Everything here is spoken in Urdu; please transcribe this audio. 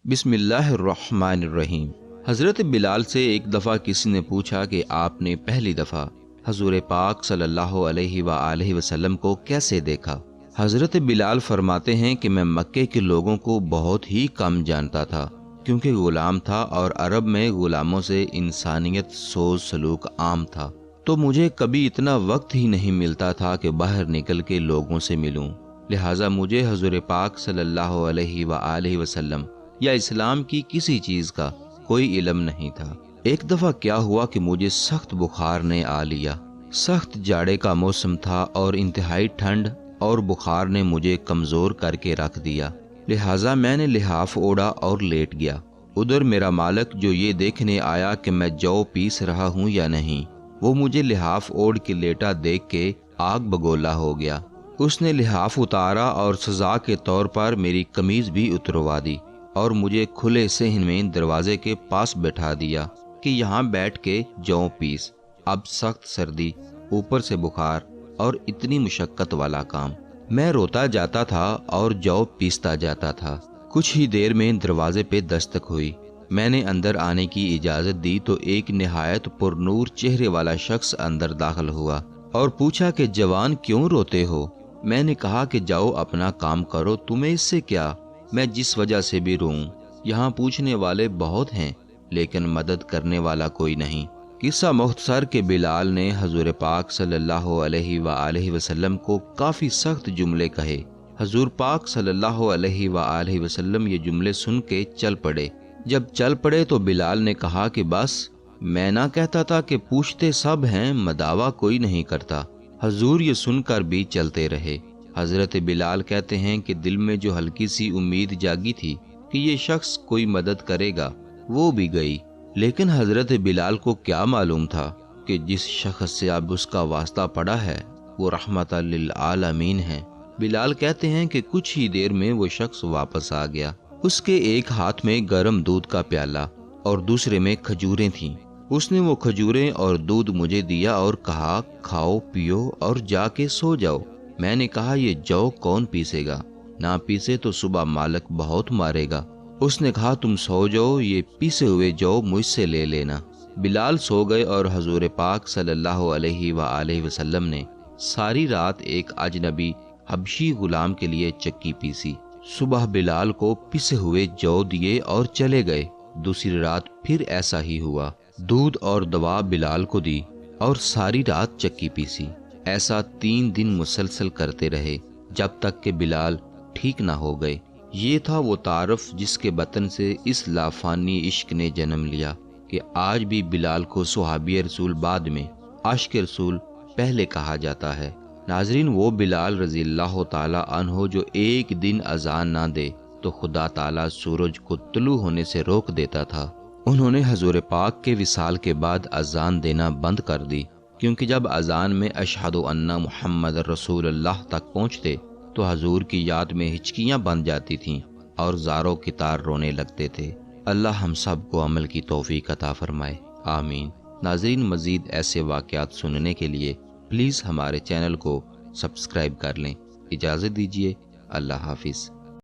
بسم اللہ الرحمن الرحیم۔ حضرت بلال سے ایک دفعہ کسی نے پوچھا کہ آپ نے پہلی دفعہ حضور پاک صلی اللہ علیہ وآلہ وسلم کو کیسے دیکھا؟ حضرت بلال فرماتے ہیں کہ میں مکے کے لوگوں کو بہت ہی کم جانتا تھا، کیونکہ غلام تھا اور عرب میں غلاموں سے انسانیت سوچ سلوک عام تھا، تو مجھے کبھی اتنا وقت ہی نہیں ملتا تھا کہ باہر نکل کے لوگوں سے ملوں، لہٰذا مجھے حضور پاک صلی اللہ علیہ وآلہ وسلم یا اسلام کی کسی چیز کا کوئی علم نہیں تھا۔ ایک دفعہ کیا ہوا کہ مجھے سخت بخار نے آ لیا۔ سخت جاڑے کا موسم تھا اور انتہائی ٹھنڈ اور بخار نے مجھے کمزور کر کے رکھ دیا، لہٰذا میں نے لحاف اوڑھا اور لیٹ گیا۔ ادھر میرا مالک جو یہ دیکھنے آیا کہ میں جو پیس رہا ہوں یا نہیں، وہ مجھے لحاف اوڑھ کے لیٹا دیکھ کے آگ بگولا ہو گیا۔ اس نے لحاف اتارا اور سزا کے طور پر میری قمیض بھی اتروا دی اور مجھے کھلے صحن میں دروازے کے پاس بٹھا دیا کہ یہاں بیٹھ کے جو پیس۔ اب سخت سردی، اوپر سے بخار اور اتنی مشقت والا کام۔ میں روتا جاتا تھا اور جو پیستا جاتا تھا۔ کچھ ہی دیر میں دروازے پہ دستک ہوئی۔ میں نے اندر آنے کی اجازت دی تو ایک نہایت پر نور چہرے والا شخص اندر داخل ہوا اور پوچھا کہ جوان کیوں روتے ہو؟ میں نے کہا کہ جاؤ اپنا کام کرو، تمہیں اس سے کیا؟ میں جس وجہ سے بھی روؤں، یہاں پوچھنے والے بہت ہیں لیکن مدد کرنے والا کوئی نہیں۔ قصہ مختصر کہ بلال نے حضور پاک صلی اللہ علیہ وآلہ وسلم کو کافی سخت جملے کہے۔ حضور پاک صلی اللہ علیہ وآلہ وسلم یہ جملے سن کے چل پڑے۔ جب چل پڑے تو بلال نے کہا کہ بس، میں نہ کہتا تھا کہ پوچھتے سب ہیں مداوا کوئی نہیں کرتا۔ حضور یہ سن کر بھی چلتے رہے۔ حضرت بلال کہتے ہیں کہ دل میں جو ہلکی سی امید جاگی تھی کہ یہ شخص کوئی مدد کرے گا، وہ بھی گئی، لیکن حضرت بلال کو کیا معلوم تھا کہ جس شخص سے اب اس کا واسطہ پڑا ہے وہ رحمت للعالمین ہے۔ بلال کہتے ہیں کہ کچھ ہی دیر میں وہ شخص واپس آ گیا۔ اس کے ایک ہاتھ میں گرم دودھ کا پیالہ اور دوسرے میں کھجوریں تھیں۔ اس نے وہ کھجوریں اور دودھ مجھے دیا اور کہا کھاؤ پیو اور جا کے سو جاؤ۔ میں نے کہا یہ جو کون پیسے گا؟ نہ پیسے تو صبح مالک بہت مارے گا۔ اس نے کہا تم سو جاؤ، یہ پیسے ہوئے جو مجھ سے لے لینا۔ بلال سو گئے اور حضور پاک صلی اللہ علیہ وآلہ وسلم نے ساری رات ایک اجنبی حبشی غلام کے لیے چکی پیسی۔ صبح بلال کو پسے ہوئے جو دیے اور چلے گئے۔ دوسری رات پھر ایسا ہی ہوا، دودھ اور دوا بلال کو دی اور ساری رات چکی پیسی۔ ایسا 3 دن مسلسل کرتے رہے جب تک کہ بلال ٹھیک نہ ہو گئے۔ یہ تھا وہ تعارف جس کے بطن سے اس لافانی عشق نے جنم لیا کہ آج بھی بلال کو صحابی رسول بعد میں عاشق رسول پہلے کہا جاتا ہے۔ ناظرین، وہ بلال رضی اللہ تعالی عنہ جو ایک دن اذان نہ دے تو خدا تعالی سورج کو طلوع ہونے سے روک دیتا تھا، انہوں نے حضور پاک کے وصال کے بعد اذان دینا بند کر دی، کیونکہ جب اذان میں اشہد ان محمد رسول اللہ تک پہنچتے تو حضور کی یاد میں ہچکیاں بن جاتی تھیں اور زاروں کی تار رونے لگتے تھے۔ اللہ ہم سب کو عمل کی توفیق عطا فرمائے، آمین۔ ناظرین، مزید ایسے واقعات سننے کے لیے پلیز ہمارے چینل کو سبسکرائب کر لیں۔ اجازت دیجیے، اللہ حافظ۔